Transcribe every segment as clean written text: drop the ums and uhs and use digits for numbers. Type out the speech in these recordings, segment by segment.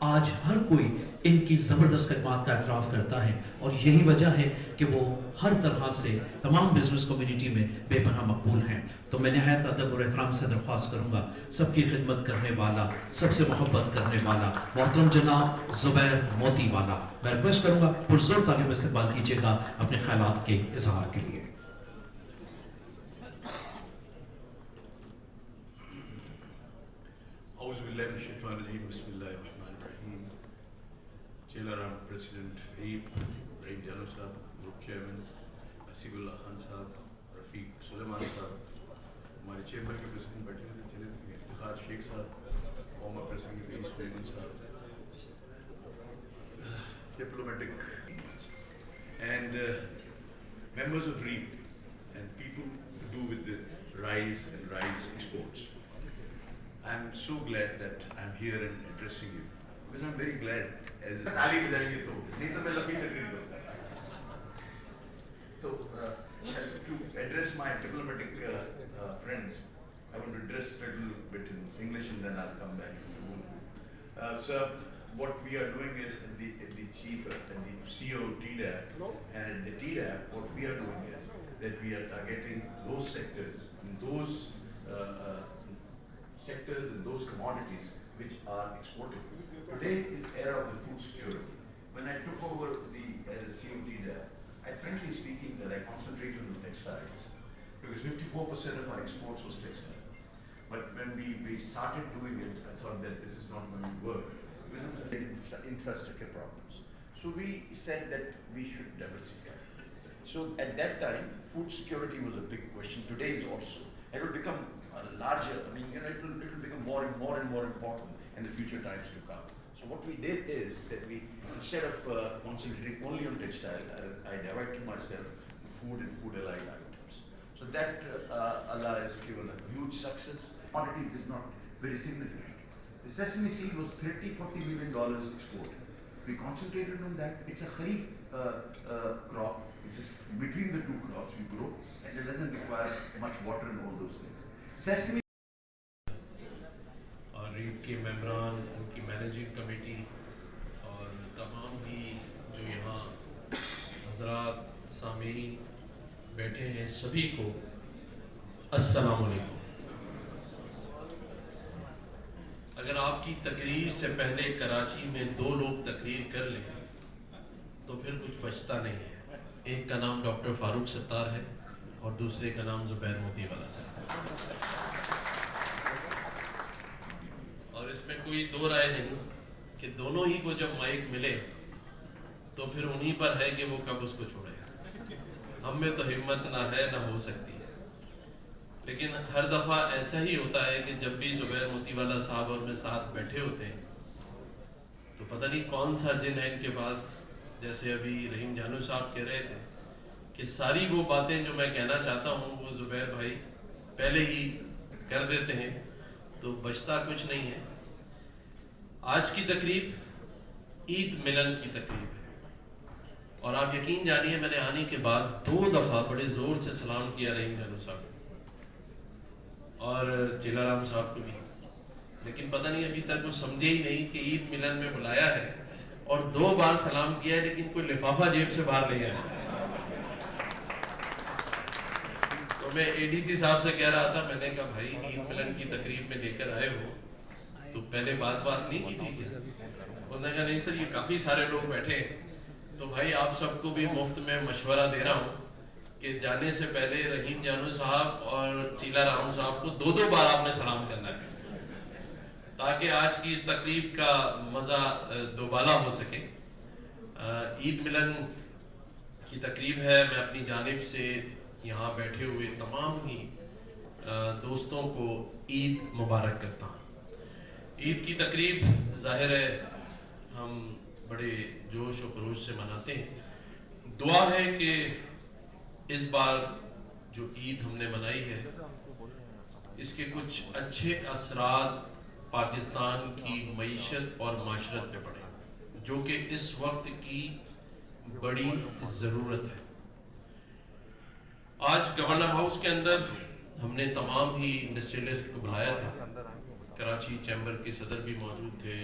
آج ہر کوئی ان کی زبردست خدمات کا اعتراف کرتا ہے، اور یہی وجہ ہے کہ وہ ہر طرح سے تمام بزنس کمیونٹی میں بے پناہ مقبول ہیں۔ تو میں نہایت ادب اور احترام سے درخواست کروں گا، سب کی خدمت کرنے والا، سب سے محبت کرنے والا محترم جناب زبیر موتی والا، میں ریکویسٹ کروں گا پرزور تعلیم استقبال کیجیے گا اپنے خیالات کے اظہار کے لیے۔ اعوذ باللہ من الشیطان الرجیم، بسم اللہ الرحمن الرحیم۔ چیلارام پریزیڈنٹ رحیم جانو صاحب، گروپ چیئرمین اسیب اللہ خان صاحب، رفیق سلیمان صاحب، ہمارے چیمبر کے پریزیڈنٹ بیٹھے ہوئے چلے تھے، افتخار شیخ صاحب، فارمر پریزیڈنٹ ویری سلیمان صاحب، diplomatic and members of REAP and people to do with the rice and rice exports. I'm so glad that I'm here and addressing you because I'm very glad as a taali bajayenge to nahi to main lambi takrir karunga. So to address my diplomatic friends, I want to address a little bit in English and then I'll come back to Urdu. So what we are doing is at the chief and the CEO TDAP, and at the TDAP what we are doing is that we are targeting those sectors and those sectors and those commodities which are exported. Today is era of the food security. When I took over as a CEO TDAP, I frankly speaking that I concentrated on textiles because 54% of our exports was textile. But when we started doing it, I thought that this is not going to work. Infrastructure problems. So we said that we should diversify. So at that time, food security was a big question. Today is also. It will become larger. I mean, it will become more and more important in the future times to come. So what we did is that we, instead of concentrating only on textile, I diverted myself to food and food allied items. So that Allah has given a huge success. Quantity is not very significant. The sesame seed was $30-40 million exported. We concentrated on that. It's a kharif crop, which is between the two crops we grow, and it doesn't require much water and all those things. Sesame اور rape کے ممبران، ان کی managing committee اور تمام ہی جو یہاں حضرات سامعین بیٹھے ہیں، سبھی کو السلام علیکم۔ اگر آپ کی تقریر سے پہلے کراچی میں 2 لوگ تقریر کر لیں تو پھر کچھ بچتا نہیں ہے۔ ایک کا نام ڈاکٹر فاروق ستار ہے اور دوسرے کا نام زبیر موتی والا صاحب، اور اس میں کوئی دو رائے نہیں کہ دونوں ہی کو جب مائک ملے تو پھر انہی پر ہے کہ وہ کب اس کو چھوڑے گا۔ ہم میں تو ہمت نہ ہے نہ ہو سکتی ہے، لیکن ہر دفعہ ایسا ہی ہوتا ہے کہ جب بھی زبیر موتی والا صاحب اور میں ساتھ بیٹھے ہوتے ہیں تو پتہ نہیں کون سا جن ہے ان کے پاس۔ جیسے ابھی رحیم جانو صاحب کہہ رہے تھے کہ ساری وہ باتیں جو میں کہنا چاہتا ہوں وہ زبیر بھائی پہلے ہی کر دیتے ہیں، تو بچتا کچھ نہیں ہے۔ آج کی تقریب عید ملن کی تقریب ہے، اور آپ یقین جانیے میں نے آنے کے بعد 2 دفعہ بڑے زور سے سلام کیا رحیم جانو صاحب اور چیلارام صاحب کو بھی، لیکن پتہ نہیں ابھی تک وہ سمجھے ہی نہیں کہ عید ملن میں بلایا ہے، اور 2 بار سلام کیا ہے لیکن کوئی لفافہ جیب سے باہر نہیں آیا۔ تو میں اے ڈی سی صاحب سے کہہ رہا تھا، میں نے کہا بھائی عید ملن کی تقریب میں لے کر آئے ہو تو پہلے بات نہیں کی تھی کیا؟ انہوں نے کہا نہیں سر، یہ کافی سارے لوگ بیٹھے ہیں، تو بھائی آپ سب کو بھی مفت میں مشورہ دے رہا ہوں کہ جانے سے پہلے رحیم جانو صاحب اور چیلارام صاحب کو 2 بار آپ نے سلام کرنا ہے تاکہ آج کی اس تقریب کا مزہ دوبالا ہو سکے۔ عید ملن کی تقریب ہے، میں اپنی جانب سے یہاں بیٹھے ہوئے تمام ہی دوستوں کو عید مبارک کرتا ہوں۔ عید کی تقریب ظاہر ہے ہم بڑے جوش و خروش سے مناتے ہیں۔ دعا ہے کہ اس بار جو عید ہم نے منائی ہے اس کے کچھ اچھے اثرات پاکستان کی معیشت اور معاشرت پہ پڑے، جو کہ اس وقت کی بڑی ضرورت ہے۔ آج گورنر ہاؤس کے اندر ہم نے تمام ہی انڈسٹریلسٹ کو بلایا تھا، کراچی چیمبر کے صدر بھی موجود تھے،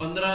15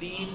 $3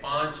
$5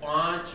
5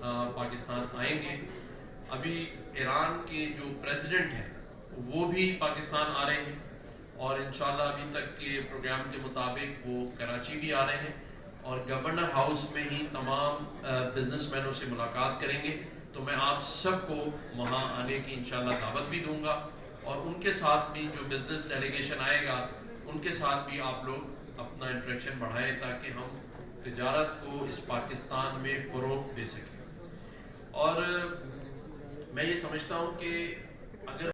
پاکستان آئیں گے. ابھی ایران کے جو پریزیڈنٹ ہیں وہ بھی پاکستان آ رہے ہیں اور انشاءاللہ ابھی تک کے پروگرام کے مطابق وہ کراچی بھی آ رہے ہیں اور گورنر ہاؤس میں ہی تمام بزنس مینوں سے ملاقات کریں گے. تو میں آپ سب کو وہاں آنے کی انشاءاللہ دعوت بھی دوں گا اور ان کے ساتھ بھی جو بزنس ڈیلیگیشن آئے گا ان کے ساتھ بھی آپ لوگ اپنا انٹریکشن بڑھائیں تاکہ ہم تجارت کو اس پاکستان میں فروغ دے سکیں. اور میں یہ سمجھتا ہوں کہ اگر